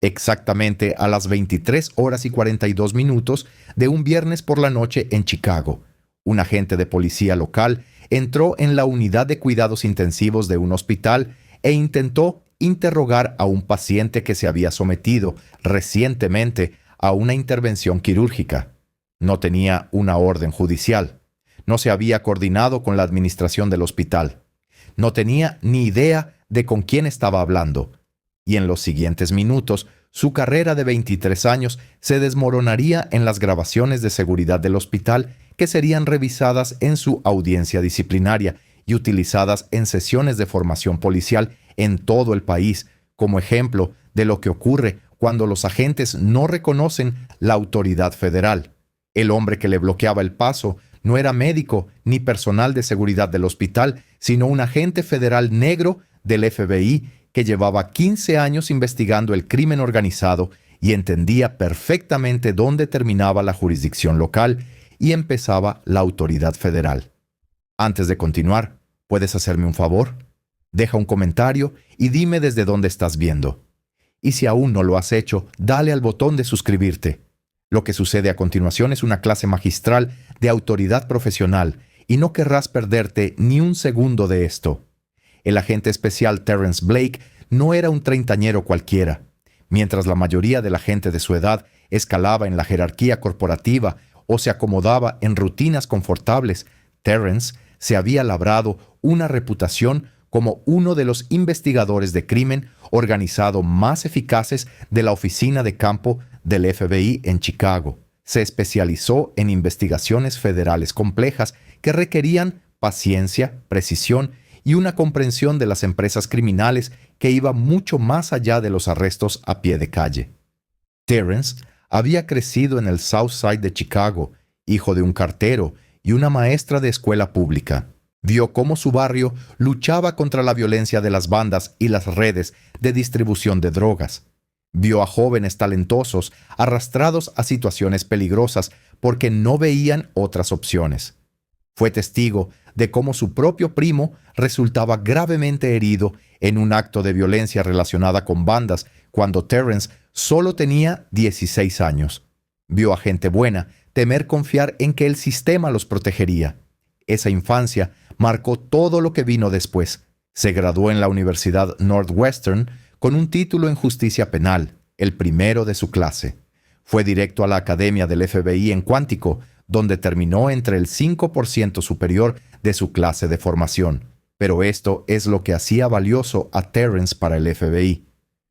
exactamente a las 23 horas y 42 minutos de un viernes por la noche en Chicago. Un agente de policía local entró en la unidad de cuidados intensivos de un hospital e intentó interrogar a un paciente que se había sometido recientemente a una intervención quirúrgica. No tenía una orden judicial. No se había coordinado con la administración del hospital. No tenía ni idea de con quién estaba hablando. Y en los siguientes minutos, su carrera de 23 años se desmoronaría en las grabaciones de seguridad del hospital que serían revisadas en su audiencia disciplinaria y utilizadas en sesiones de formación policial en todo el país, como ejemplo de lo que ocurre cuando los agentes no reconocen la autoridad federal. El hombre que le bloqueaba el paso no era médico ni personal de seguridad del hospital, sino un agente federal negro del FBI que llevaba 15 años investigando el crimen organizado y entendía perfectamente dónde terminaba la jurisdicción local y empezaba la autoridad federal. Antes de continuar, ¿puedes hacerme un favor? Deja un comentario y dime desde dónde estás viendo. Y si aún no lo has hecho, dale al botón de suscribirte. Lo que sucede a continuación es una clase magistral de autoridad profesional y no querrás perderte ni un segundo de esto. El agente especial Terrence Blake no era un treintañero cualquiera. Mientras la mayoría de la gente de su edad escalaba en la jerarquía corporativa o se acomodaba en rutinas confortables, Terrence se había labrado una reputación como uno de los investigadores de crimen organizado más eficaces de la oficina de campo del FBI en Chicago. Se especializó en investigaciones federales complejas que requerían paciencia, precisión y una comprensión de las empresas criminales que iba mucho más allá de los arrestos a pie de calle. Terrence había crecido en el South Side de Chicago, hijo de un cartero y una maestra de escuela pública. Vio cómo su barrio luchaba contra la violencia de las bandas y las redes de distribución de drogas. Vio a jóvenes talentosos arrastrados a situaciones peligrosas porque no veían otras opciones. Fue testigo de cómo su propio primo resultaba gravemente herido en un acto de violencia relacionada con bandas cuando Terrence solo tenía 16 años. Vio a gente buena temer confiar en que el sistema los protegería. Esa infancia marcó todo lo que vino después. Se graduó en la Universidad Northwestern con un título en justicia penal, el primero de su clase. Fue directo a la academia del FBI en Cuántico, donde terminó entre el 5% superior de su clase de formación. Pero esto es lo que hacía valioso a Terrence para el FBI.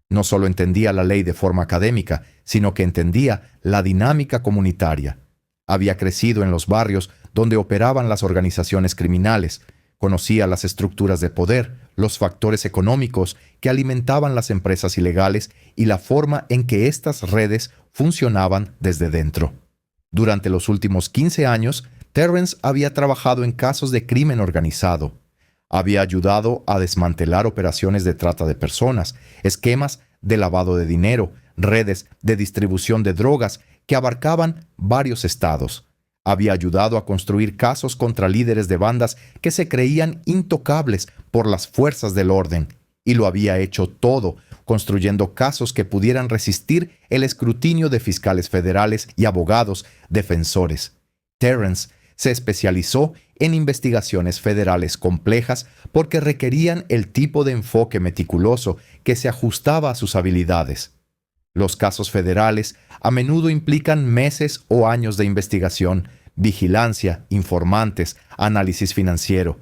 No solo entendía la ley de forma académica, sino que entendía la dinámica comunitaria. Había crecido en los barrios donde operaban las organizaciones criminales, conocía las estructuras de poder, los factores económicos que alimentaban las empresas ilegales y la forma en que estas redes funcionaban desde dentro. Durante los últimos 15 años, Terrence había trabajado en casos de crimen organizado. Había ayudado a desmantelar operaciones de trata de personas, esquemas de lavado de dinero, redes de distribución de drogas que abarcaban varios estados. Había ayudado a construir casos contra líderes de bandas que se creían intocables por las fuerzas del orden, y lo había hecho todo construyendo casos que pudieran resistir el escrutinio de fiscales federales y abogados defensores. Terrence se especializó en investigaciones federales complejas porque requerían el tipo de enfoque meticuloso que se ajustaba a sus habilidades. Los casos federales a menudo implican meses o años de investigación, vigilancia, informantes, análisis financiero.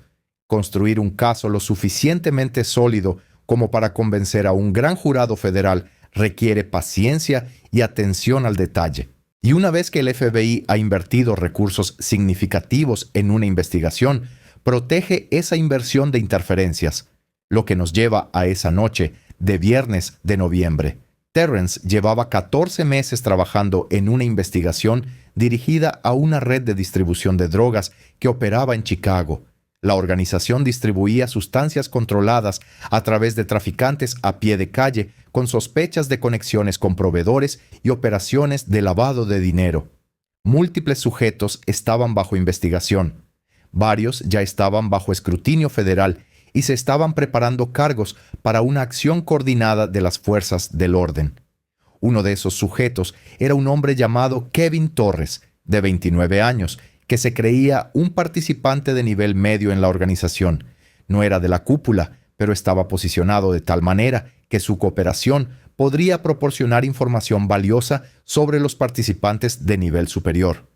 Construir un caso lo suficientemente sólido como para convencer a un gran jurado federal requiere paciencia y atención al detalle. Y una vez que el FBI ha invertido recursos significativos en una investigación, protege esa inversión de interferencias, lo que nos lleva a esa noche de viernes de noviembre. Terrence llevaba 14 meses trabajando en una investigación dirigida a una red de distribución de drogas que operaba en Chicago. La organización distribuía sustancias controladas a través de traficantes a pie de calle con sospechas de conexiones con proveedores y operaciones de lavado de dinero. Múltiples sujetos estaban bajo investigación. Varios ya estaban bajo escrutinio federal y se estaban preparando cargos para una acción coordinada de las fuerzas del orden. Uno de esos sujetos era un hombre llamado Kevin Torres, de 29 años, que se creía un participante de nivel medio en la organización. No era de la cúpula, pero estaba posicionado de tal manera que su cooperación podría proporcionar información valiosa sobre los participantes de nivel superior.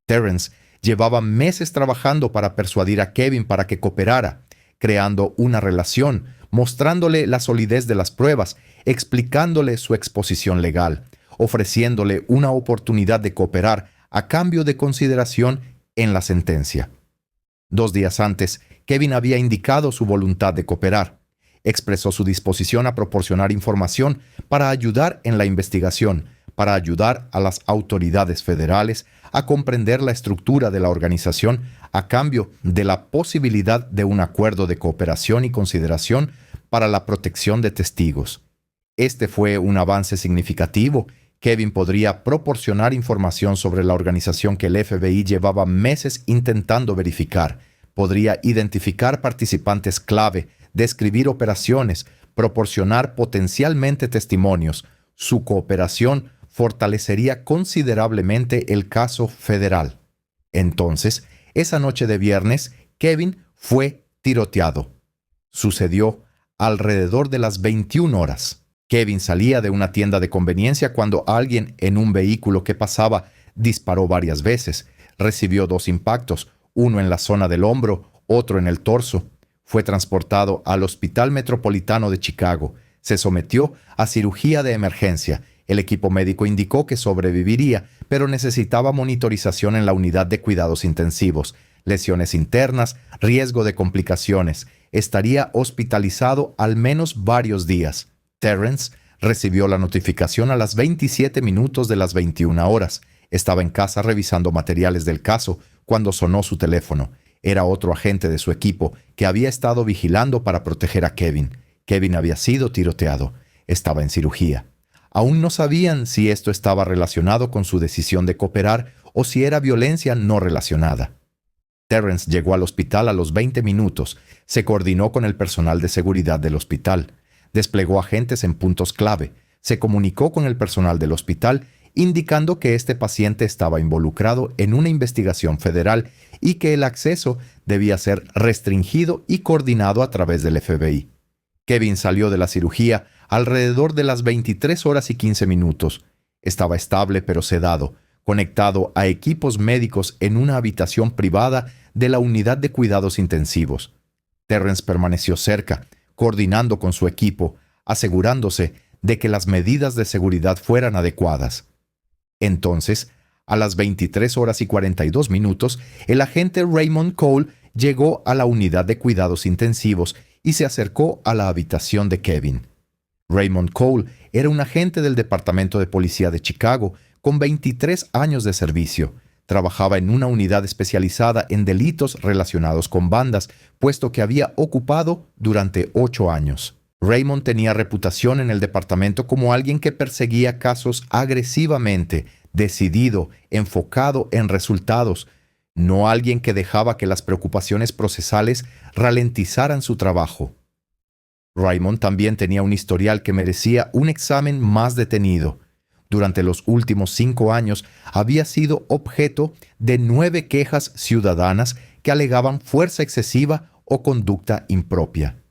Terrence llevaba meses trabajando para persuadir a Kevin para que cooperara, creando una relación, mostrándole la solidez de las pruebas, explicándole su exposición legal, ofreciéndole una oportunidad de cooperar a cambio de consideración en la sentencia. 2 días antes, Kevin había indicado su voluntad de cooperar. Expresó su disposición a proporcionar información para ayudar en la investigación, para ayudar a las autoridades federales a comprender la estructura de la organización a cambio de la posibilidad de un acuerdo de cooperación y consideración para la protección de testigos. Este fue un avance significativo. Kevin podría proporcionar información sobre la organización que el FBI llevaba meses intentando verificar. Podría identificar participantes clave, describir operaciones, proporcionar potencialmente testimonios. Su cooperación fortalecería considerablemente el caso federal. Entonces, esa noche de viernes, Kevin fue tiroteado. Sucedió alrededor de las 21 horas. Kevin salía de una tienda de conveniencia cuando alguien en un vehículo que pasaba disparó varias veces. Recibió 2 impactos, uno en la zona del hombro, otro en el torso. Fue transportado al Hospital Metropolitano de Chicago. Se sometió a cirugía de emergencia. El equipo médico indicó que sobreviviría, pero necesitaba monitorización en la unidad de cuidados intensivos, lesiones internas, riesgo de complicaciones. Estaría hospitalizado al menos varios días. Terrence recibió la notificación a las 27 minutos de las 21 horas. Estaba en casa revisando materiales del caso cuando sonó su teléfono. Era otro agente de su equipo que había estado vigilando para proteger a Kevin. Kevin había sido tiroteado. Estaba en cirugía. Aún no sabían si esto estaba relacionado con su decisión de cooperar o si era violencia no relacionada. Terrence llegó al hospital a los 20 minutos. Se coordinó con el personal de seguridad del hospital. Desplegó agentes en puntos clave. Se comunicó con el personal del hospital, indicando que este paciente estaba involucrado en una investigación federal y que el acceso debía ser restringido y coordinado a través del FBI. Kevin salió de la cirugía alrededor de las 23 horas y 15 minutos. Estaba estable pero sedado, conectado a equipos médicos en una habitación privada de la unidad de cuidados intensivos. Terrence permaneció cerca, coordinando con su equipo, asegurándose de que las medidas de seguridad fueran adecuadas. Entonces, a las 23 horas y 42 minutos, el agente Raymond Cole llegó a la unidad de cuidados intensivos y se acercó a la habitación de Kevin. Raymond Cole era un agente del Departamento de Policía de Chicago con 23 años de servicio. Trabajaba en una unidad especializada en delitos relacionados con bandas, puesto que había ocupado durante 8 años. Raymond tenía reputación en el departamento como alguien que perseguía casos agresivamente, decidido, enfocado en resultados, no alguien que dejaba que las preocupaciones procesales ralentizaran su trabajo. Raymond también tenía un historial que merecía un examen más detenido. Durante los últimos 5 años había sido objeto de 9 quejas ciudadanas que alegaban fuerza excesiva o conducta impropia.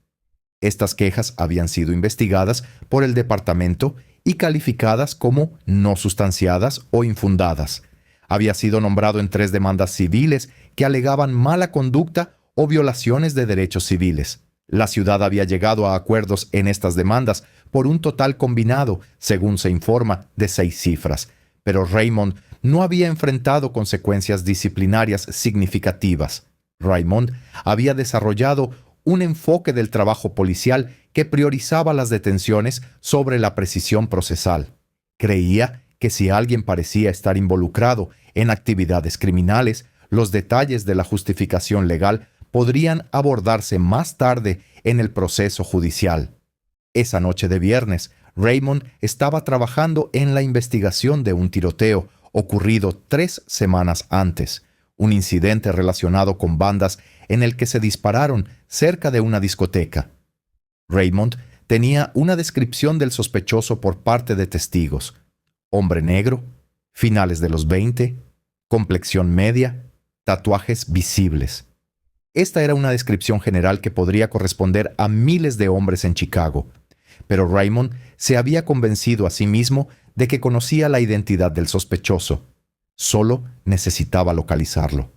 Estas quejas habían sido investigadas por el departamento y calificadas como no sustanciadas o infundadas. Había sido nombrado en 3 demandas civiles que alegaban mala conducta o violaciones de derechos civiles. La ciudad había llegado a acuerdos en estas demandas por un total combinado, según se informa, de 6 cifras. Pero Raymond no había enfrentado consecuencias disciplinarias significativas. Raymond había desarrollado un enfoque del trabajo policial que priorizaba las detenciones sobre la precisión procesal. Creía que si alguien parecía estar involucrado en actividades criminales, los detalles de la justificación legal podrían abordarse más tarde en el proceso judicial. Esa noche de viernes, Raymond estaba trabajando en la investigación de un tiroteo ocurrido 3 semanas antes, un incidente relacionado con bandas en el que se dispararon cerca de una discoteca. Raymond tenía una descripción del sospechoso por parte de testigos: hombre negro, finales de los 20, complexión media, tatuajes visibles. Esta era una descripción general que podría corresponder a miles de hombres en Chicago, pero Raymond se había convencido a sí mismo de que conocía la identidad del sospechoso. Solo necesitaba localizarlo.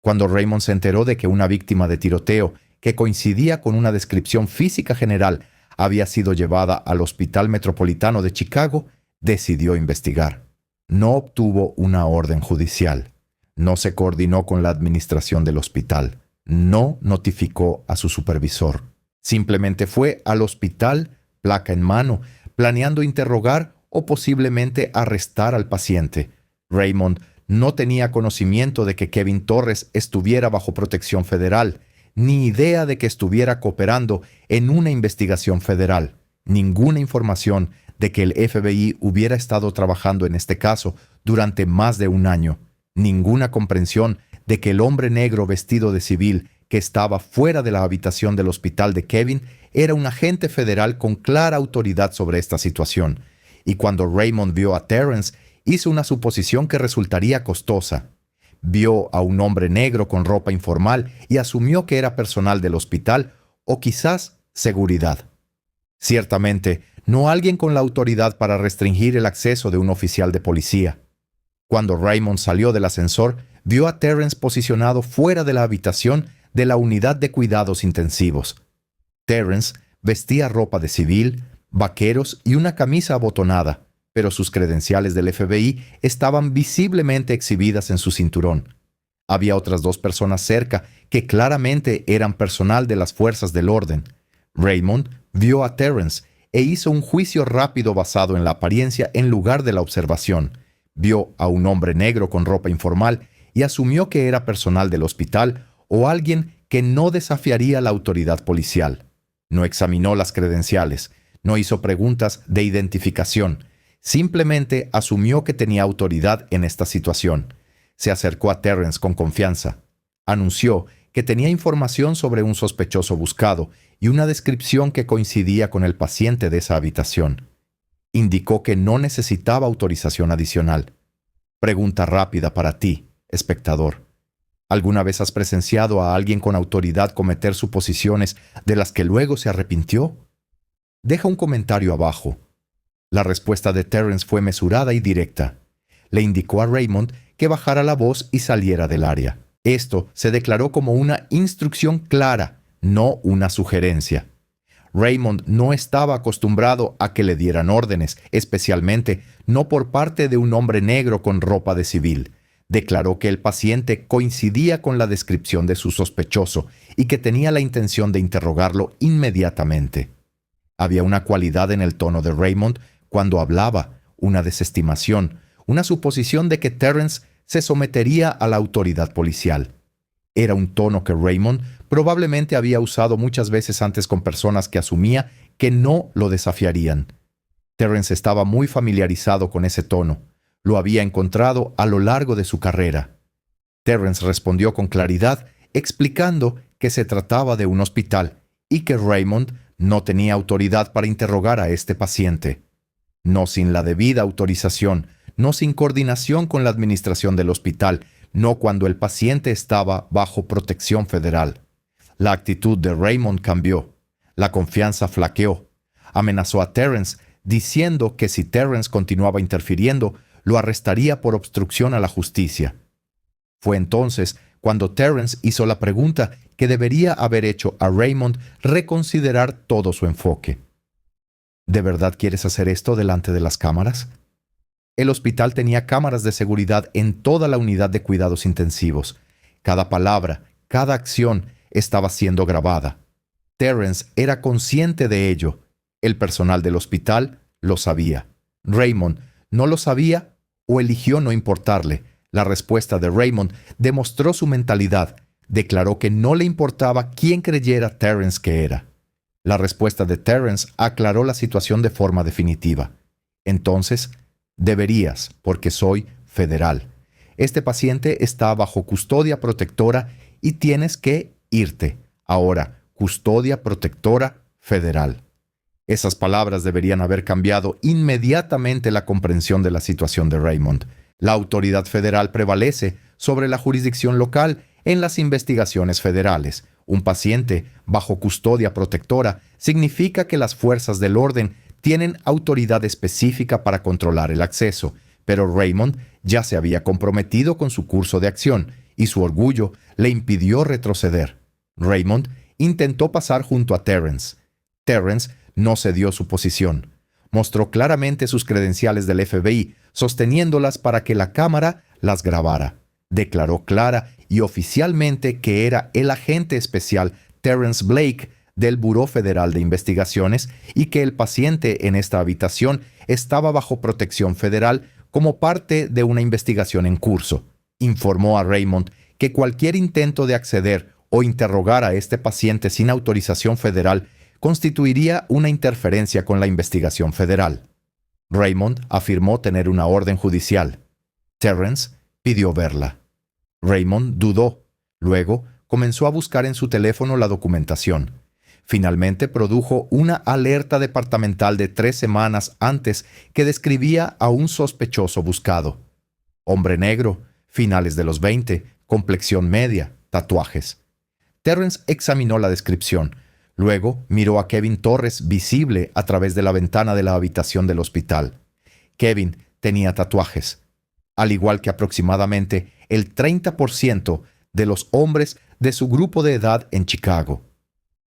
Cuando Raymond se enteró de que una víctima de tiroteo que coincidía con una descripción física general había sido llevada al Hospital Metropolitano de Chicago, decidió investigar. No obtuvo una orden judicial. No se coordinó con la administración del hospital. No notificó a su supervisor. Simplemente fue al hospital, placa en mano, planeando interrogar o posiblemente arrestar al paciente. Raymond no tenía conocimiento de que Kevin Torres estuviera bajo protección federal, ni idea de que estuviera cooperando en una investigación federal, ninguna información de que el FBI hubiera estado trabajando en este caso durante más de un año, ninguna comprensión de que el hombre negro vestido de civil que estaba fuera de la habitación del hospital de Kevin era un agente federal con clara autoridad sobre esta situación. Y cuando Raymond vio a Terrence, hizo una suposición que resultaría costosa. Vio a un hombre negro con ropa informal y asumió que era personal del hospital o quizás seguridad. Ciertamente, no alguien con la autoridad para restringir el acceso de un oficial de policía. Cuando Raymond salió del ascensor, vio a Terrence posicionado fuera de la habitación de la unidad de cuidados intensivos. Terrence vestía ropa de civil, vaqueros y una camisa abotonada, pero sus credenciales del FBI estaban visiblemente exhibidas en su cinturón. Había otras 2 personas cerca que claramente eran personal de las fuerzas del orden. Raymond vio a Terrence e hizo un juicio rápido basado en la apariencia en lugar de la observación. Vio a un hombre negro con ropa informal y asumió que era personal del hospital o alguien que no desafiaría la autoridad policial. No examinó las credenciales, no hizo preguntas de identificación. Simplemente asumió que tenía autoridad en esta situación. Se acercó a Terrence con confianza. Anunció que tenía información sobre un sospechoso buscado y una descripción que coincidía con el paciente de esa habitación. Indicó que no necesitaba autorización adicional. Pregunta rápida para ti, espectador. ¿Alguna vez has presenciado a alguien con autoridad cometer suposiciones de las que luego se arrepintió? Deja un comentario abajo. La respuesta de Terrence fue mesurada y directa. Le indicó a Raymond que bajara la voz y saliera del área. Esto se declaró como una instrucción clara, no una sugerencia. Raymond no estaba acostumbrado a que le dieran órdenes, especialmente no por parte de un hombre negro con ropa de civil. Declaró que el paciente coincidía con la descripción de su sospechoso y que tenía la intención de interrogarlo inmediatamente. Había una cualidad en el tono de Raymond cuando hablaba, una desestimación, una suposición de que Terrence se sometería a la autoridad policial. Era un tono que Raymond probablemente había usado muchas veces antes con personas que asumía que no lo desafiarían. Terrence estaba muy familiarizado con ese tono. Lo había encontrado a lo largo de su carrera. Terrence respondió con claridad, explicando que se trataba de un hospital y que Raymond no tenía autoridad para interrogar a este paciente. No sin la debida autorización, no sin coordinación con la administración del hospital, no cuando el paciente estaba bajo protección federal. La actitud de Raymond cambió. La confianza flaqueó. Amenazó a Terrence, diciendo que si Terrence continuaba interfiriendo, lo arrestaría por obstrucción a la justicia. Fue entonces cuando Terrence hizo la pregunta que debería haber hecho a Raymond reconsiderar todo su enfoque. ¿De verdad quieres hacer esto delante de las cámaras? El hospital tenía cámaras de seguridad en toda la unidad de cuidados intensivos. Cada palabra, cada acción estaba siendo grabada. Terrence era consciente de ello. El personal del hospital lo sabía. Raymond no lo sabía o eligió no importarle. La respuesta de Raymond demostró su mentalidad. Declaró que no le importaba quién creyera Terrence que era. La respuesta de Terrence aclaró la situación de forma definitiva. Entonces, deberías, porque soy federal. Este paciente está bajo custodia protectora y tienes que irte. Ahora, custodia protectora federal. Esas palabras deberían haber cambiado inmediatamente la comprensión de la situación de Raymond. La autoridad federal prevalece sobre la jurisdicción local en las investigaciones federales. Un paciente bajo custodia protectora significa que las fuerzas del orden tienen autoridad específica para controlar el acceso, pero Raymond ya se había comprometido con su curso de acción y su orgullo le impidió retroceder. Raymond intentó pasar junto a Terrence. Terrence no cedió su posición. Mostró claramente sus credenciales del FBI, sosteniéndolas para que la cámara las grabara. Declaró clara y oficialmente que era el agente especial Terrence Blake del Buró Federal de Investigaciones y que el paciente en esta habitación estaba bajo protección federal como parte de una investigación en curso. Informó a Raymond que cualquier intento de acceder o interrogar a este paciente sin autorización federal constituiría una interferencia con la investigación federal. Raymond afirmó tener una orden judicial. Terrence pidió verla. Raymond dudó. Luego comenzó a buscar en su teléfono la documentación. Finalmente produjo una alerta departamental de 3 semanas antes que describía a un sospechoso buscado. Hombre negro, finales de los 20, complexión media, tatuajes. Terrence examinó la descripción. Luego miró a Kevin Torres visible a través de la ventana de la habitación del hospital. Kevin tenía tatuajes, al igual que aproximadamente el 30% de los hombres de su grupo de edad en Chicago.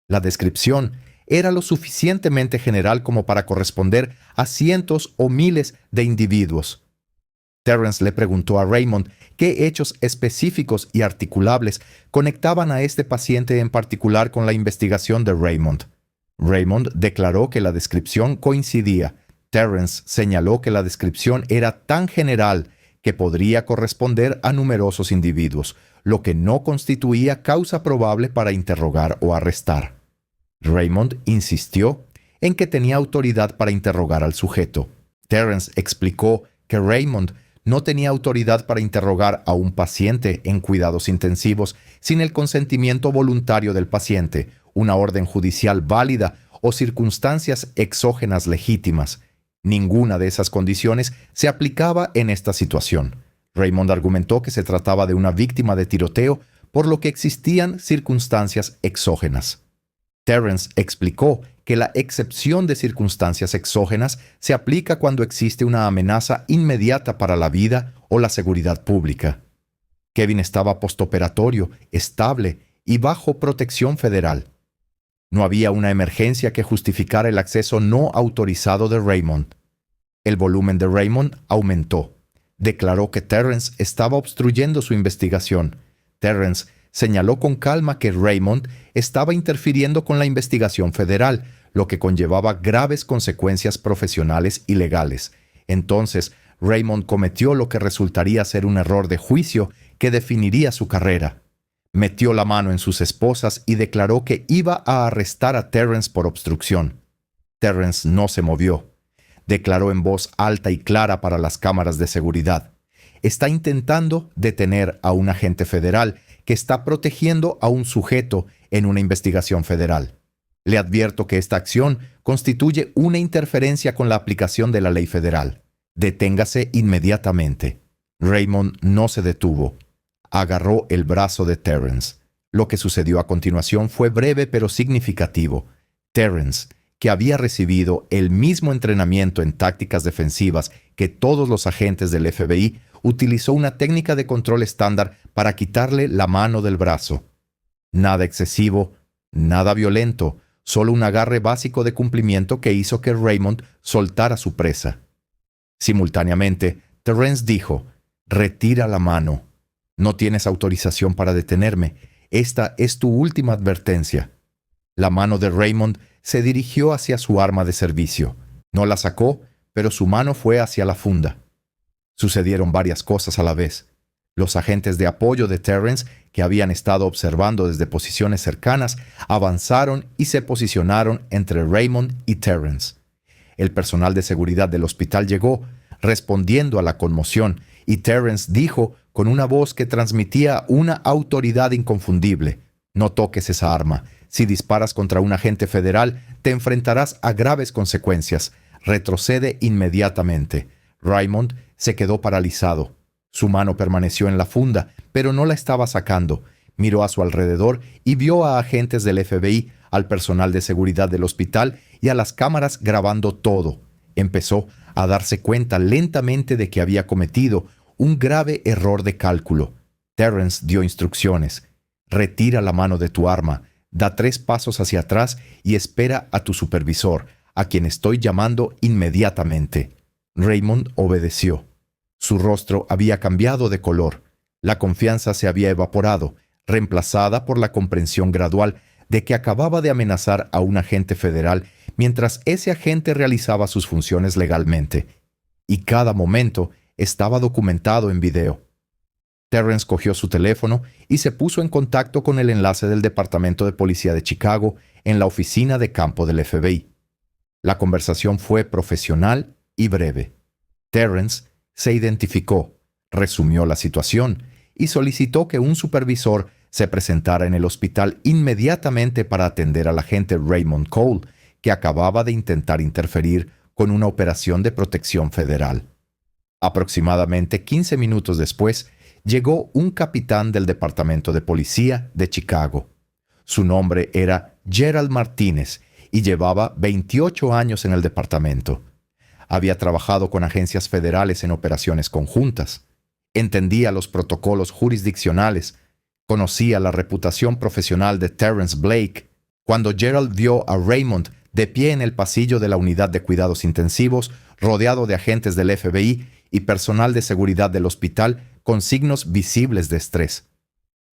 La descripción era lo suficientemente general como para corresponder a cientos o miles de individuos. Terrence le preguntó a Raymond qué hechos específicos y articulables conectaban a este paciente en particular con la investigación de Raymond. Raymond declaró que la descripción coincidía. Terrence señaló que la descripción era tan general que podría corresponder a numerosos individuos, lo que no constituía causa probable para interrogar o arrestar. Raymond insistió en que tenía autoridad para interrogar al sujeto. Terrence explicó que Raymond no tenía autoridad para interrogar a un paciente en cuidados intensivos sin el consentimiento voluntario del paciente, una orden judicial válida o circunstancias exógenas legítimas. Ninguna de esas condiciones se aplicaba en esta situación. Raymond argumentó que se trataba de una víctima de tiroteo, por lo que existían circunstancias exógenas. Terrence explicó que la excepción de circunstancias exógenas se aplica cuando existe una amenaza inmediata para la vida o la seguridad pública. Kevin estaba postoperatorio, estable y bajo protección federal. No había una emergencia que justificara el acceso no autorizado de Raymond. El volumen de Raymond aumentó. Declaró que Terrence estaba obstruyendo su investigación. Terrence señaló con calma que Raymond estaba interfiriendo con la investigación federal, lo que conllevaba graves consecuencias profesionales y legales. Entonces, Raymond cometió lo que resultaría ser un error de juicio que definiría su carrera. Metió la mano en sus esposas y declaró que iba a arrestar a Terrence por obstrucción. Terrence no se movió. Declaró en voz alta y clara para las cámaras de seguridad: está intentando detener a un agente federal que está protegiendo a un sujeto en una investigación federal. Le advierto que esta acción constituye una interferencia con la aplicación de la ley federal. Deténgase inmediatamente. Raymond no se detuvo. Agarró el brazo de Terrence. Lo que sucedió a continuación fue breve pero significativo. Terrence, que había recibido el mismo entrenamiento en tácticas defensivas que todos los agentes del FBI, utilizó una técnica de control estándar para quitarle la mano del brazo. Nada excesivo, nada violento, solo un agarre básico de cumplimiento que hizo que Raymond soltara su presa. Simultáneamente, Terrence dijo: «Retira la mano. No tienes autorización para detenerme. Esta es tu última advertencia». La mano de Raymond se dirigió hacia su arma de servicio. No la sacó, pero su mano fue hacia la funda. Sucedieron varias cosas a la vez. Los agentes de apoyo de Terrence, que habían estado observando desde posiciones cercanas, avanzaron y se posicionaron entre Raymond y Terrence. El personal de seguridad del hospital llegó, respondiendo a la conmoción, y Terrence dijo con una voz que transmitía una autoridad inconfundible: «No toques esa arma. Si disparas contra un agente federal, te enfrentarás a graves consecuencias. Retrocede inmediatamente». Raymond se quedó paralizado. Su mano permaneció en la funda, pero no la estaba sacando. Miró a su alrededor y vio a agentes del FBI, al personal de seguridad del hospital y a las cámaras grabando todo. Empezó a darse cuenta lentamente de que había cometido un grave error de cálculo. Terrence dio instrucciones. «Retira la mano de tu arma, da 3 pasos hacia atrás y espera a tu supervisor, a quien estoy llamando inmediatamente». Raymond obedeció. Su rostro había cambiado de color. La confianza se había evaporado, reemplazada por la comprensión gradual de que acababa de amenazar a un agente federal mientras ese agente realizaba sus funciones legalmente. Y cada momento estaba documentado en video. Terrence cogió su teléfono y se puso en contacto con el enlace del Departamento de Policía de Chicago en la oficina de campo del FBI. La conversación fue profesional y breve. Terrence se identificó, resumió la situación y solicitó que un supervisor se presentara en el hospital inmediatamente para atender al agente Raymond Cole, que acababa de intentar interferir con una operación de protección federal. Aproximadamente 15 minutos después, llegó un capitán del Departamento de Policía de Chicago. Su nombre era Gerald Martínez y llevaba 28 años en el departamento. Había trabajado con agencias federales en operaciones conjuntas. Entendía los protocolos jurisdiccionales. Conocía la reputación profesional de Terrence Blake. Cuando Gerald vio a Raymond de pie en el pasillo de la unidad de cuidados intensivos, rodeado de agentes del FBI y personal de seguridad del hospital con signos visibles de estrés.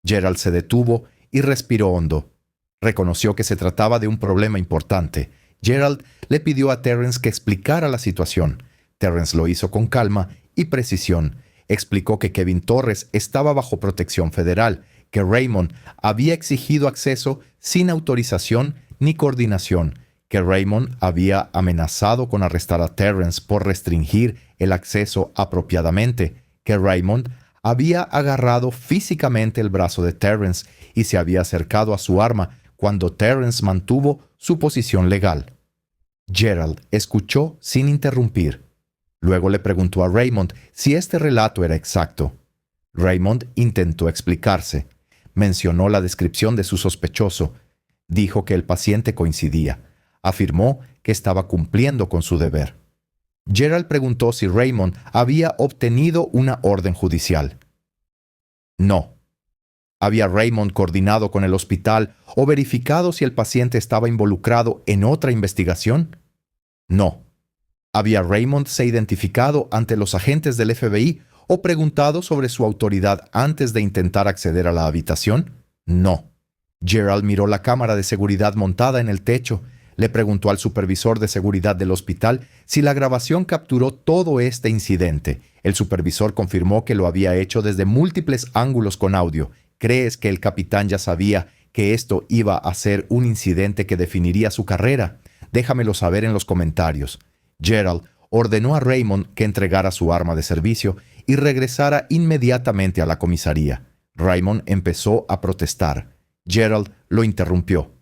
Gerald se detuvo y respiró hondo. Reconoció que se trataba de un problema importante. Gerald le pidió a Terrence que explicara la situación. Terrence lo hizo con calma y precisión. Explicó que Kevin Torres estaba bajo protección federal, que Raymond había exigido acceso sin autorización ni coordinación, que Raymond había amenazado con arrestar a Terrence por restringir el acceso apropiadamente, que Raymond había agarrado físicamente el brazo de Terrence y se había acercado a su arma cuando Terrence mantuvo su posición legal. Gerald escuchó sin interrumpir. Luego le preguntó a Raymond si este relato era exacto. Raymond intentó explicarse. Mencionó la descripción de su sospechoso. Dijo que el paciente coincidía. Afirmó que estaba cumpliendo con su deber. Gerald preguntó si Raymond había obtenido una orden judicial. No. ¿Había Raymond coordinado con el hospital o verificado si el paciente estaba involucrado en otra investigación? No. ¿Había Raymond se identificado ante los agentes del FBI o preguntado sobre su autoridad antes de intentar acceder a la habitación? No. Gerald miró la cámara de seguridad montada en el techo. Le preguntó al supervisor de seguridad del hospital si la grabación capturó todo este incidente. El supervisor confirmó que lo había hecho desde múltiples ángulos con audio. ¿Crees que el capitán ya sabía que esto iba a ser un incidente que definiría su carrera? Déjamelo saber en los comentarios. Gerald ordenó a Raymond que entregara su arma de servicio y regresara inmediatamente a la comisaría. Raymond empezó a protestar. Gerald lo interrumpió.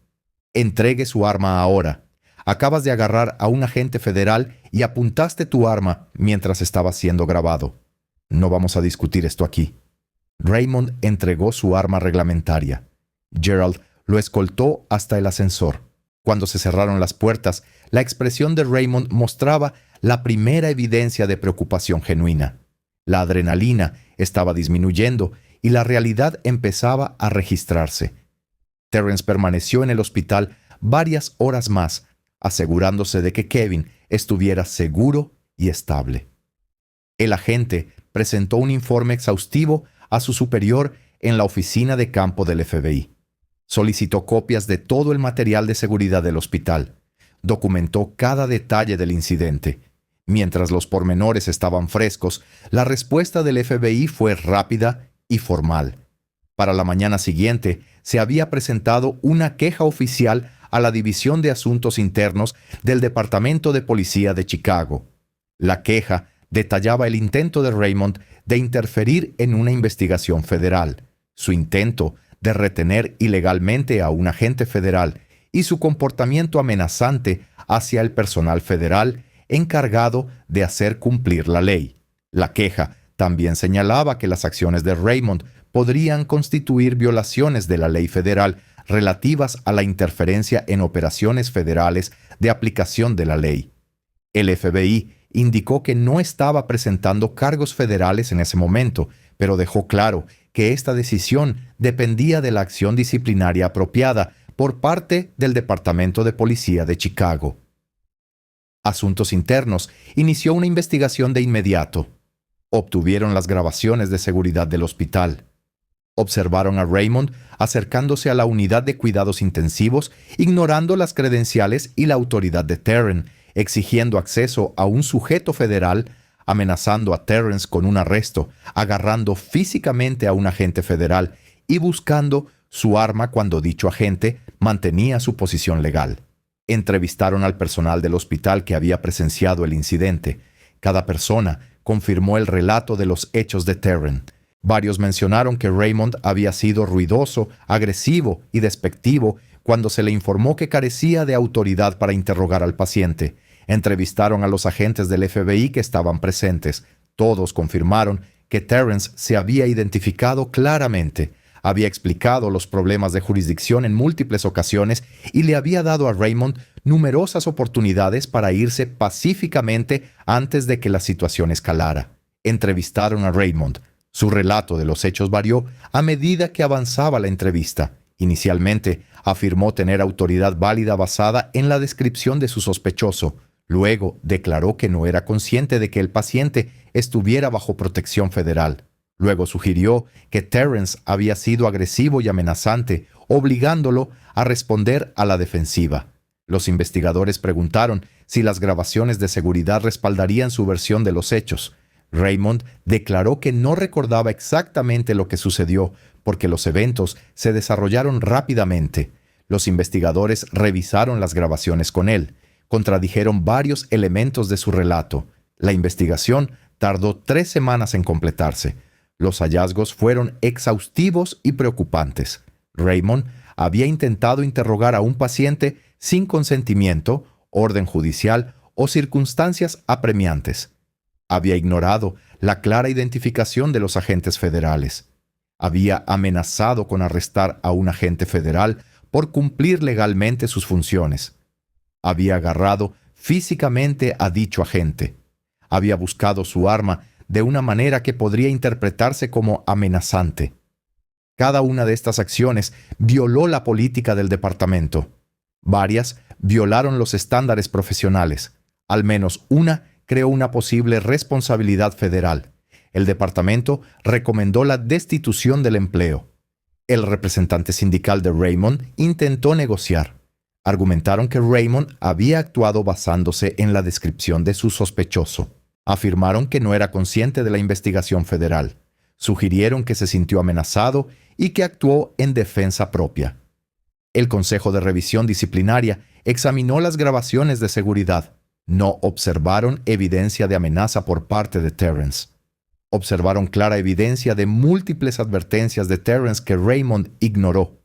«Entregue su arma ahora. Acabas de agarrar a un agente federal y apuntaste tu arma mientras estaba siendo grabado. No vamos a discutir esto aquí». Raymond entregó su arma reglamentaria. Gerald lo escoltó hasta el ascensor. Cuando se cerraron las puertas, la expresión de Raymond mostraba la primera evidencia de preocupación genuina. La adrenalina estaba disminuyendo y la realidad empezaba a registrarse. Terrence permaneció en el hospital varias horas más, asegurándose de que Kevin estuviera seguro y estable. El agente presentó un informe exhaustivo a su superior en la oficina de campo del FBI. Solicitó copias de todo el material de seguridad del hospital. Documentó cada detalle del incidente. Mientras los pormenores estaban frescos, la respuesta del FBI fue rápida y formal. Para la mañana siguiente, se había presentado una queja oficial a la División de Asuntos Internos del Departamento de Policía de Chicago. La queja detallaba el intento de Raymond de interferir en una investigación federal, su intento de retener ilegalmente a un agente federal y su comportamiento amenazante hacia el personal federal encargado de hacer cumplir la ley. La queja también señalaba que las acciones de Raymond podrían constituir violaciones de la ley federal relativas a la interferencia en operaciones federales de aplicación de la ley. El FBI indicó que no estaba presentando cargos federales en ese momento, pero dejó claro que esta decisión dependía de la acción disciplinaria apropiada por parte del Departamento de Policía de Chicago. Asuntos Internos inició una investigación de inmediato. Obtuvieron las grabaciones de seguridad del hospital. Observaron a Raymond acercándose a la unidad de cuidados intensivos, ignorando las credenciales y la autoridad de Terren, exigiendo acceso a un sujeto federal, amenazando a Terrence con un arresto, agarrando físicamente a un agente federal y buscando su arma cuando dicho agente mantenía su posición legal. Entrevistaron al personal del hospital que había presenciado el incidente. Cada persona confirmó el relato de los hechos de Terren. Varios mencionaron que Raymond había sido ruidoso, agresivo y despectivo cuando se le informó que carecía de autoridad para interrogar al paciente. Entrevistaron a los agentes del FBI que estaban presentes. Todos confirmaron que Terrence se había identificado claramente, había explicado los problemas de jurisdicción en múltiples ocasiones y le había dado a Raymond numerosas oportunidades para irse pacíficamente antes de que la situación escalara. Entrevistaron a Raymond. Su relato de los hechos varió a medida que avanzaba la entrevista. Inicialmente, afirmó tener autoridad válida basada en la descripción de su sospechoso. Luego, declaró que no era consciente de que el paciente estuviera bajo protección federal. Luego sugirió que Terrence había sido agresivo y amenazante, obligándolo a responder a la defensiva. Los investigadores preguntaron si las grabaciones de seguridad respaldarían su versión de los hechos. Raymond declaró que no recordaba exactamente lo que sucedió porque los eventos se desarrollaron rápidamente. Los investigadores revisaron las grabaciones con él. Contradijeron varios elementos de su relato. La investigación tardó 3 semanas en completarse. Los hallazgos fueron exhaustivos y preocupantes. Raymond había intentado interrogar a un paciente sin consentimiento, orden judicial o circunstancias apremiantes. Había ignorado la clara identificación de los agentes federales. Había amenazado con arrestar a un agente federal por cumplir legalmente sus funciones. Había agarrado físicamente a dicho agente. Había buscado su arma de una manera que podría interpretarse como amenazante. Cada una de estas acciones violó la política del departamento. Varias violaron los estándares profesionales. Al menos una creó una posible responsabilidad federal. El departamento recomendó la destitución del empleo. El representante sindical de Raymond intentó negociar. Argumentaron que Raymond había actuado basándose en la descripción de su sospechoso. Afirmaron que no era consciente de la investigación federal. Sugirieron que se sintió amenazado y que actuó en defensa propia. El Consejo de Revisión Disciplinaria examinó las grabaciones de seguridad. No observaron evidencia de amenaza por parte de Terrence. Observaron clara evidencia de múltiples advertencias de Terrence que Raymond ignoró.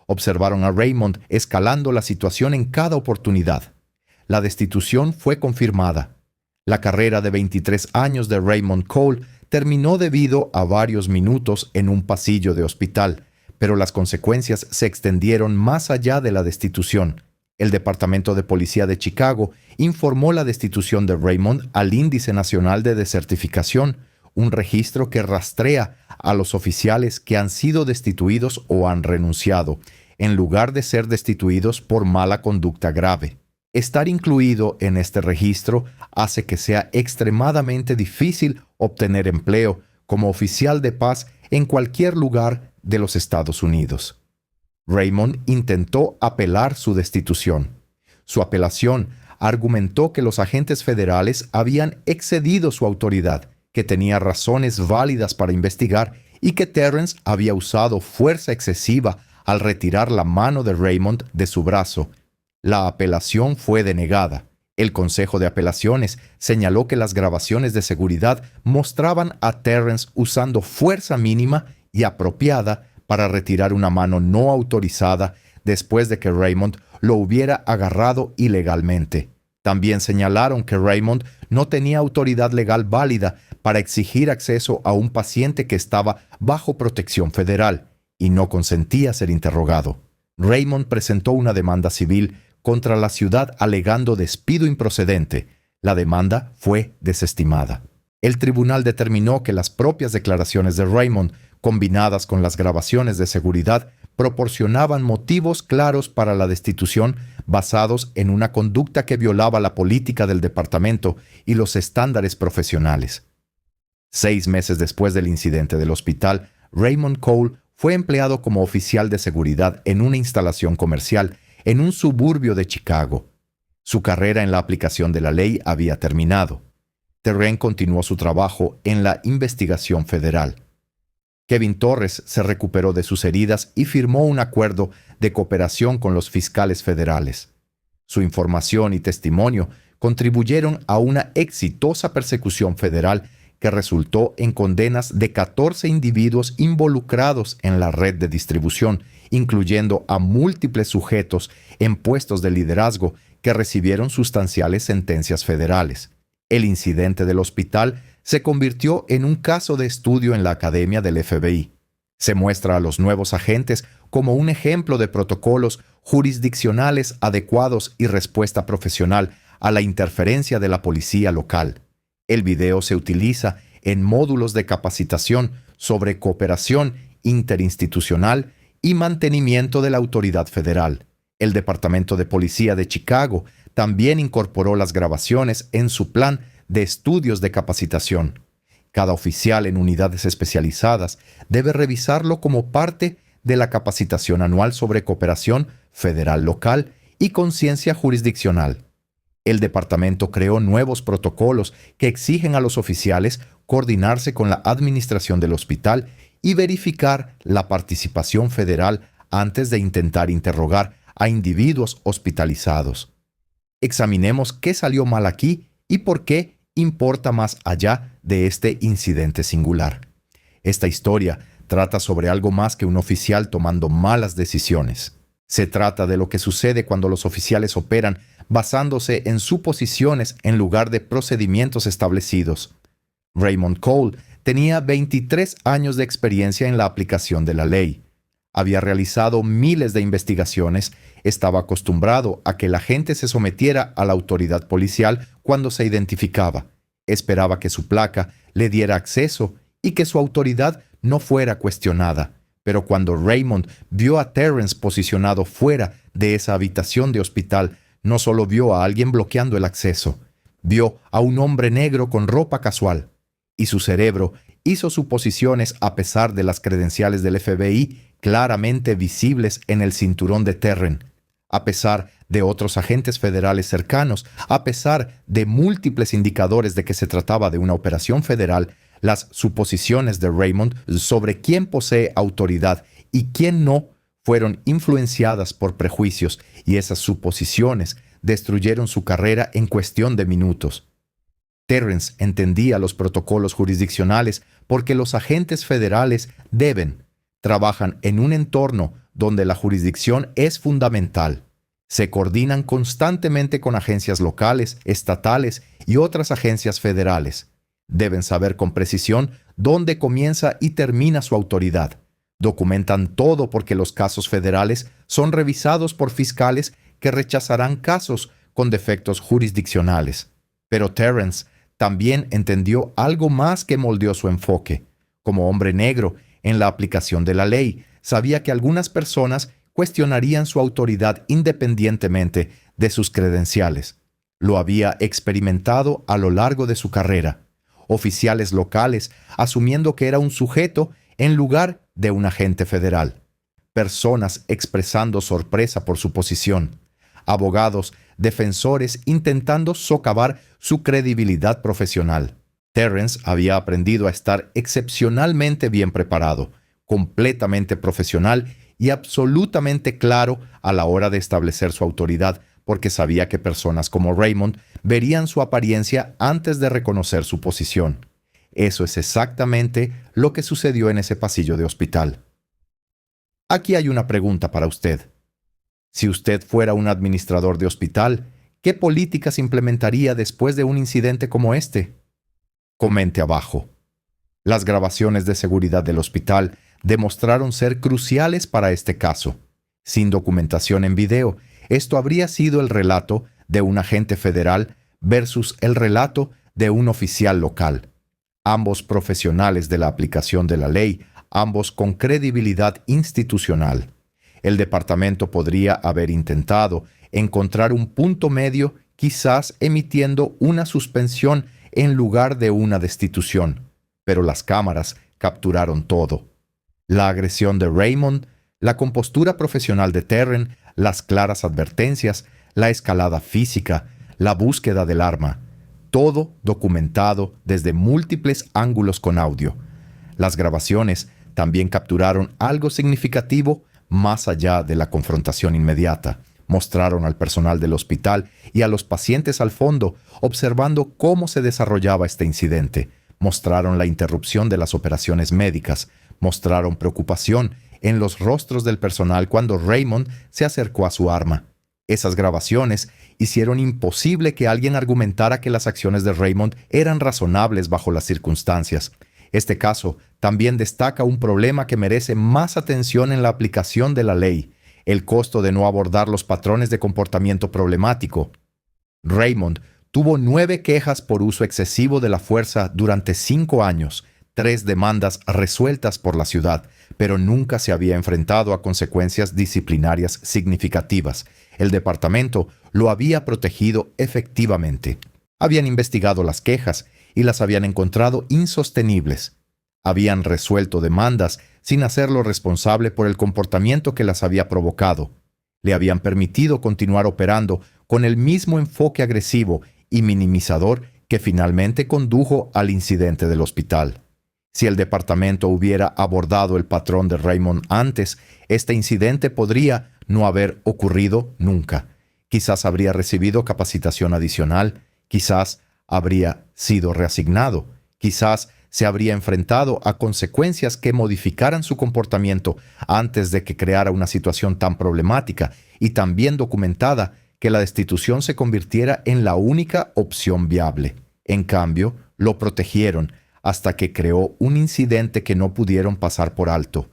Observaron a Raymond escalando la situación en cada oportunidad. La destitución fue confirmada. La carrera de 23 años de Raymond Cole terminó debido a varios minutos en un pasillo de hospital, pero las consecuencias se extendieron más allá de la destitución. El Departamento de Policía de Chicago informó la destitución de Raymond al Índice Nacional de Desertificación, un registro que rastrea a los oficiales que han sido destituidos o han renunciado, en lugar de ser destituidos por mala conducta grave. Estar incluido en este registro hace que sea extremadamente difícil obtener empleo como oficial de paz en cualquier lugar de los Estados Unidos. Raymond intentó apelar su destitución. Su apelación argumentó que los agentes federales habían excedido su autoridad, que tenía razones válidas para investigar y que Terrence había usado fuerza excesiva al retirar la mano de Raymond de su brazo. La apelación fue denegada. El Consejo de Apelaciones señaló que las grabaciones de seguridad mostraban a Terrence usando fuerza mínima y apropiada para retirar una mano no autorizada después de que Raymond lo hubiera agarrado ilegalmente. También señalaron que Raymond no tenía autoridad legal válida para exigir acceso a un paciente que estaba bajo protección federal y no consentía ser interrogado. Raymond presentó una demanda civil contra la ciudad alegando despido improcedente. La demanda fue desestimada. El tribunal determinó que las propias declaraciones de Raymond, combinadas con las grabaciones de seguridad, proporcionaban motivos claros para la destitución basados en una conducta que violaba la política del departamento y los estándares profesionales. 6 meses después del incidente del hospital, Raymond Cole fue empleado como oficial de seguridad en una instalación comercial en un suburbio de Chicago. Su carrera en la aplicación de la ley había terminado. Terren continuó su trabajo en la investigación federal. Kevin Torres se recuperó de sus heridas y firmó un acuerdo de cooperación con los fiscales federales. Su información y testimonio contribuyeron a una exitosa persecución federal que resultó en condenas de 14 individuos involucrados en la red de distribución, incluyendo a múltiples sujetos en puestos de liderazgo que recibieron sustanciales sentencias federales. El incidente del hospital se convirtió en un caso de estudio en la academia del FBI. Se muestra a los nuevos agentes como un ejemplo de protocolos jurisdiccionales adecuados y respuesta profesional a la interferencia de la policía local. El video se utiliza en módulos de capacitación sobre cooperación interinstitucional y mantenimiento de la autoridad federal. El Departamento de Policía de Chicago también incorporó las grabaciones en su plan de estudios de capacitación. Cada oficial en unidades especializadas debe revisarlo como parte de la capacitación anual sobre cooperación federal local y conciencia jurisdiccional. El departamento creó nuevos protocolos que exigen a los oficiales coordinarse con la administración del hospital y verificar la participación federal antes de intentar interrogar a individuos hospitalizados. Examinemos qué salió mal aquí y por qué importa más allá de este incidente singular. Esta historia trata sobre algo más que un oficial tomando malas decisiones. Se trata de lo que sucede cuando los oficiales operan basándose en suposiciones en lugar de procedimientos establecidos. Raymond Cole tenía 23 años de experiencia en la aplicación de la ley. Había realizado miles de investigaciones, estaba acostumbrado a que la gente se sometiera a la autoridad policial cuando se identificaba, esperaba que su placa le diera acceso y que su autoridad no fuera cuestionada. Pero cuando Raymond vio a Terrence posicionado fuera de esa habitación de hospital, no solo vio a alguien bloqueando el acceso, vio a un hombre negro con ropa casual. Y su cerebro hizo suposiciones a pesar de las credenciales del FBI claramente visibles en el cinturón de Terren, a pesar de otros agentes federales cercanos, a pesar de múltiples indicadores de que se trataba de una operación federal. Las suposiciones de Raymond sobre quién posee autoridad y quién no fueron influenciadas por prejuicios, y esas suposiciones destruyeron su carrera en cuestión de minutos. Terrence entendía los protocolos jurisdiccionales porque los agentes federales trabajan en un entorno donde la jurisdicción es fundamental. Se coordinan constantemente con agencias locales, estatales y otras agencias federales. Deben saber con precisión dónde comienza y termina su autoridad. Documentan todo porque los casos federales son revisados por fiscales que rechazarán casos con defectos jurisdiccionales. Pero Terrence también entendió algo más que moldeó su enfoque. Como hombre negro en la aplicación de la ley, sabía que algunas personas cuestionarían su autoridad independientemente de sus credenciales. Lo había experimentado a lo largo de su carrera. Oficiales locales asumiendo que era un sujeto en lugar de un agente federal. Personas expresando sorpresa por su posición. Abogados, defensores intentando socavar su credibilidad profesional. Terrence había aprendido a estar excepcionalmente bien preparado, completamente profesional y absolutamente claro a la hora de establecer su autoridad, porque sabía que personas como Raymond verían su apariencia antes de reconocer su posición. Eso es exactamente lo que sucedió en ese pasillo de hospital. Aquí hay una pregunta para usted. Si usted fuera un administrador de hospital, ¿qué políticas implementaría después de un incidente como este? Comente abajo. Las grabaciones de seguridad del hospital demostraron ser cruciales para este caso. Sin documentación en video, esto habría sido el relato de un agente federal versus el relato de un oficial local. Ambos profesionales de la aplicación de la ley, ambos con credibilidad institucional. El departamento podría haber intentado encontrar un punto medio, quizás emitiendo una suspensión en lugar de una destitución, pero las cámaras capturaron todo. La agresión de Raymond, la compostura profesional de Terren, las claras advertencias, la escalada física, la búsqueda del arma, todo documentado desde múltiples ángulos con audio. Las grabaciones también capturaron algo significativo más allá de la confrontación inmediata. Mostraron al personal del hospital y a los pacientes al fondo observando cómo se desarrollaba este incidente. Mostraron la interrupción de las operaciones médicas. Mostraron preocupación en los rostros del personal cuando Raymond se acercó a su arma. Esas grabaciones hicieron imposible que alguien argumentara que las acciones de Raymond eran razonables bajo las circunstancias. Este caso también destaca un problema que merece más atención en la aplicación de la ley: el costo de no abordar los patrones de comportamiento problemático. Raymond tuvo 9 quejas por uso excesivo de la fuerza durante 5 años, 3 demandas resueltas por la ciudad, pero nunca se había enfrentado a consecuencias disciplinarias significativas. El departamento lo había protegido efectivamente. Habían investigado las quejas y las habían encontrado insostenibles. Habían resuelto demandas sin hacerlo responsable por el comportamiento que las había provocado. Le habían permitido continuar operando con el mismo enfoque agresivo y minimizador que finalmente condujo al incidente del hospital. Si el departamento hubiera abordado el patrón de Raymond antes, este incidente podría no haber ocurrido nunca. Quizás habría recibido capacitación adicional, quizás habría sido reasignado, quizás se habría enfrentado a consecuencias que modificaran su comportamiento antes de que creara una situación tan problemática y tan bien documentada que la destitución se convirtiera en la única opción viable. En cambio, lo protegieron hasta que creó un incidente que no pudieron pasar por alto.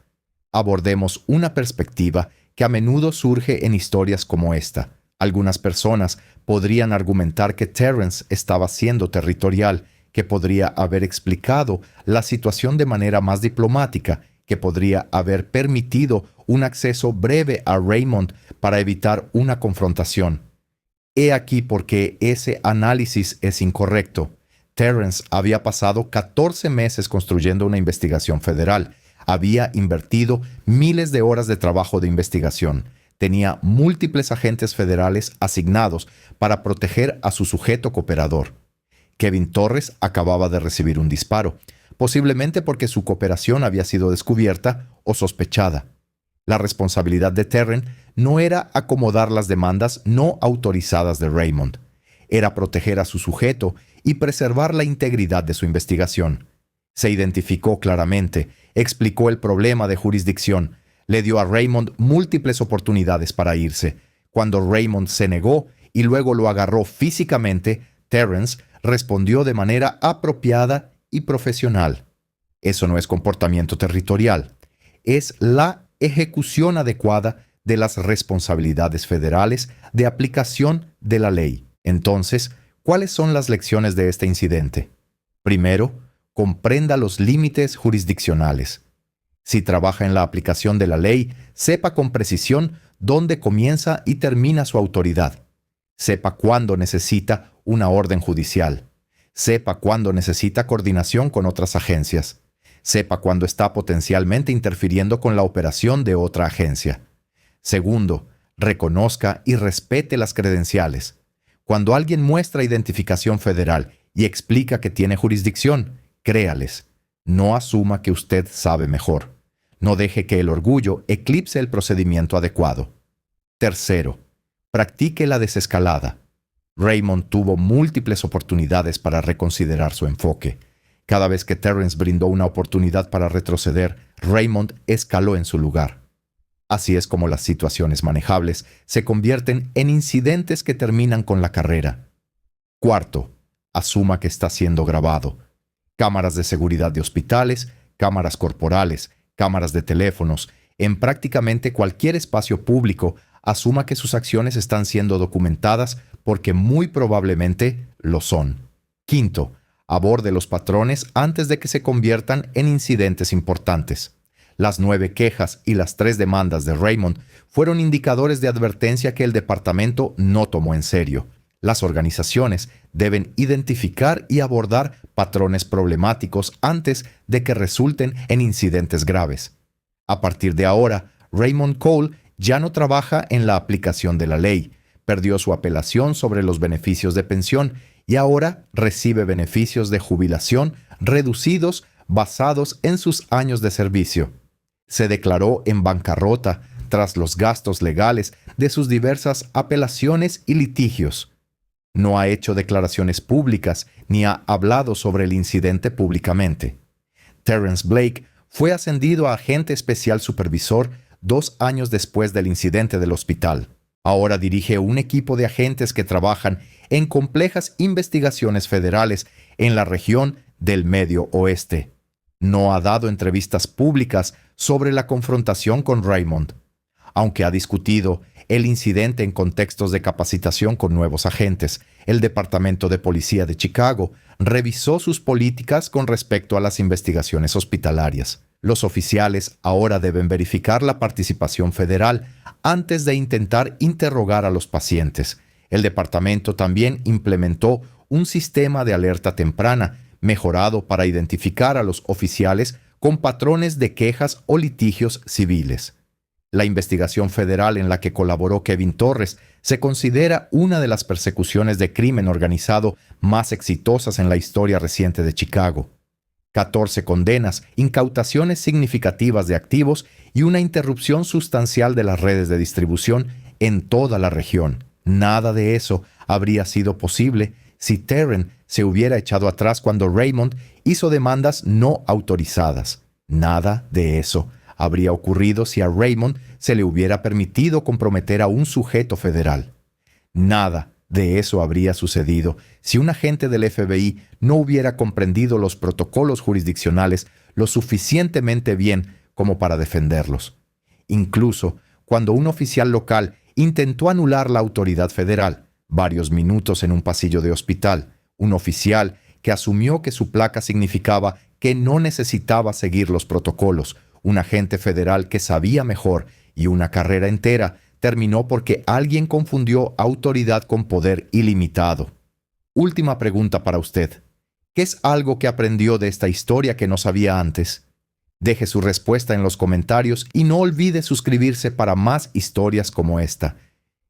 Abordemos una perspectiva que a menudo surge en historias como esta. Algunas personas podrían argumentar que Terrence estaba siendo territorial, que podría haber explicado la situación de manera más diplomática, que podría haber permitido un acceso breve a Raymond para evitar una confrontación. He aquí por qué ese análisis es incorrecto. Terrence había pasado 14 meses construyendo una investigación federal. Había invertido miles de horas de trabajo de investigación. Tenía múltiples agentes federales asignados para proteger a su sujeto cooperador. Kevin Torres acababa de recibir un disparo, posiblemente porque su cooperación había sido descubierta o sospechada. La responsabilidad de Terren no era acomodar las demandas no autorizadas de Raymond. Era proteger a su sujeto y preservar la integridad de su investigación. Se identificó claramente, explicó el problema de jurisdicción, le dio a Raymond múltiples oportunidades para irse. Cuando Raymond se negó y luego lo agarró físicamente, Terrence respondió de manera apropiada y profesional. Eso no es comportamiento territorial, es la ejecución adecuada de las responsabilidades federales de aplicación de la ley. Entonces, ¿cuáles son las lecciones de este incidente? Primero, comprenda los límites jurisdiccionales. Si trabaja en la aplicación de la ley, sepa con precisión dónde comienza y termina su autoridad. Sepa cuándo necesita una orden judicial. Sepa cuándo necesita coordinación con otras agencias. Sepa cuándo está potencialmente interfiriendo con la operación de otra agencia. Segundo, reconozca y respete las credenciales. Cuando alguien muestra identificación federal y explica que tiene jurisdicción, créales. No asuma que usted sabe mejor. No deje que el orgullo eclipse el procedimiento adecuado. Tercero, practique la desescalada. Raymond tuvo múltiples oportunidades para reconsiderar su enfoque. Cada vez que Terrence brindó una oportunidad para retroceder, Raymond escaló en su lugar. Así es como las situaciones manejables se convierten en incidentes que terminan con la carrera. Cuarto, asuma que está siendo grabado. Cámaras de seguridad de hospitales, cámaras corporales, cámaras de teléfonos, en prácticamente cualquier espacio público, asuma que sus acciones están siendo documentadas porque muy probablemente lo son. Quinto, aborde los patrones antes de que se conviertan en incidentes importantes. Las 9 quejas y las 3 demandas de Raymond fueron indicadores de advertencia que el departamento no tomó en serio. Las organizaciones deben identificar y abordar patrones problemáticos antes de que resulten en incidentes graves. A partir de ahora, Raymond Cole ya no trabaja en la aplicación de la ley, perdió su apelación sobre los beneficios de pensión y ahora recibe beneficios de jubilación reducidos basados en sus años de servicio. Se declaró en bancarrota tras los gastos legales de sus diversas apelaciones y litigios. No ha hecho declaraciones públicas ni ha hablado sobre el incidente públicamente. Terrence Blake fue ascendido a agente especial supervisor 2 años después del incidente del hospital. Ahora dirige un equipo de agentes que trabajan en complejas investigaciones federales en la región del Medio Oeste. No ha dado entrevistas públicas sobre la confrontación con Raymond. Aunque ha discutido el incidente en contextos de capacitación con nuevos agentes, el Departamento de Policía de Chicago revisó sus políticas con respecto a las investigaciones hospitalarias. Los oficiales ahora deben verificar la participación federal antes de intentar interrogar a los pacientes. El departamento también implementó un sistema de alerta temprana mejorado para identificar a los oficiales con patrones de quejas o litigios civiles. La investigación federal en la que colaboró Kevin Torres se considera una de las persecuciones de crimen organizado más exitosas en la historia reciente de Chicago. 14 condenas, incautaciones significativas de activos y una interrupción sustancial de las redes de distribución en toda la región. Nada de eso habría sido posible si Terren se hubiera echado atrás cuando Raymond hizo demandas no autorizadas. Nada de eso habría ocurrido si a Raymond se le hubiera permitido comprometer a un sujeto federal. Nada de eso habría sucedido si un agente del FBI no hubiera comprendido los protocolos jurisdiccionales lo suficientemente bien como para defenderlos. Incluso cuando un oficial local intentó anular la autoridad federal, varios minutos en un pasillo de hospital, un oficial que asumió que su placa significaba que no necesitaba seguir los protocolos, un agente federal que sabía mejor y una carrera entera terminó porque alguien confundió autoridad con poder ilimitado. Última pregunta para usted. ¿Qué es algo que aprendió de esta historia que no sabía antes? Deje su respuesta en los comentarios y no olvide suscribirse para más historias como esta.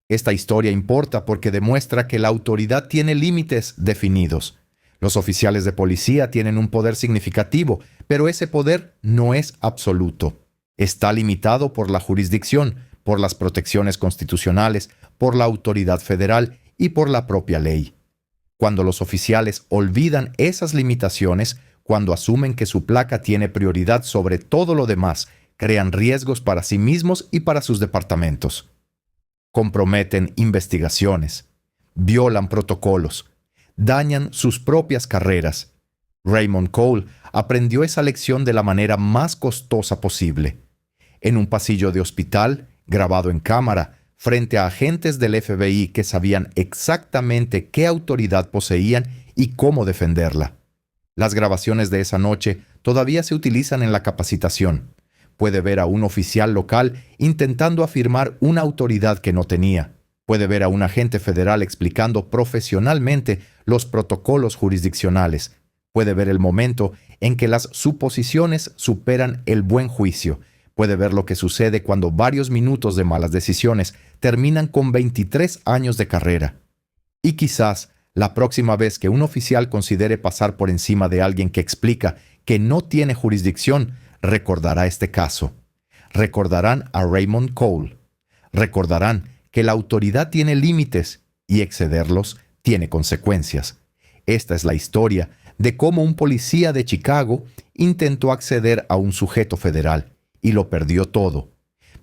Esta historia importa porque demuestra que la autoridad tiene límites definidos. Los oficiales de policía tienen un poder significativo, pero ese poder no es absoluto. Está limitado por la jurisdicción, por las protecciones constitucionales, por la autoridad federal y por la propia ley. Cuando los oficiales olvidan esas limitaciones, cuando asumen que su placa tiene prioridad sobre todo lo demás, crean riesgos para sí mismos y para sus departamentos. Comprometen investigaciones, violan protocolos, dañan sus propias carreras. Raymond Cole aprendió esa lección de la manera más costosa posible. En un pasillo de hospital, grabado en cámara, frente a agentes del FBI que sabían exactamente qué autoridad poseían y cómo defenderla. Las grabaciones de esa noche todavía se utilizan en la capacitación. Puede ver a un oficial local intentando afirmar una autoridad que no tenía. Puede ver a un agente federal explicando profesionalmente los protocolos jurisdiccionales. Puede ver el momento en que las suposiciones superan el buen juicio. Puede ver lo que sucede cuando varios minutos de malas decisiones terminan con 23 años de carrera. Y quizás la próxima vez que un oficial considere pasar por encima de alguien que explica que no tiene jurisdicción, recordará este caso. Recordarán a Raymond Cole. Recordarán que la autoridad tiene límites y excederlos tiene consecuencias. Esta es la historia de cómo un policía de Chicago intentó acceder a un sujeto federal y lo perdió todo.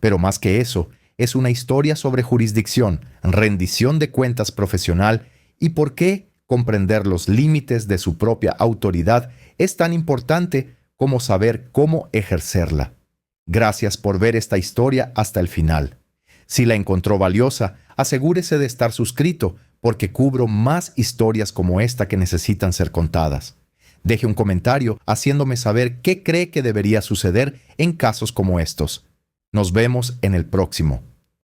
Pero más que eso, es una historia sobre jurisdicción, rendición de cuentas profesional y por qué comprender los límites de su propia autoridad es tan importante como saber cómo ejercerla. Gracias por ver esta historia hasta el final. Si la encontró valiosa, asegúrese de estar suscrito, porque cubro más historias como esta que necesitan ser contadas. Deje un comentario haciéndome saber qué cree que debería suceder en casos como estos. Nos vemos en el próximo.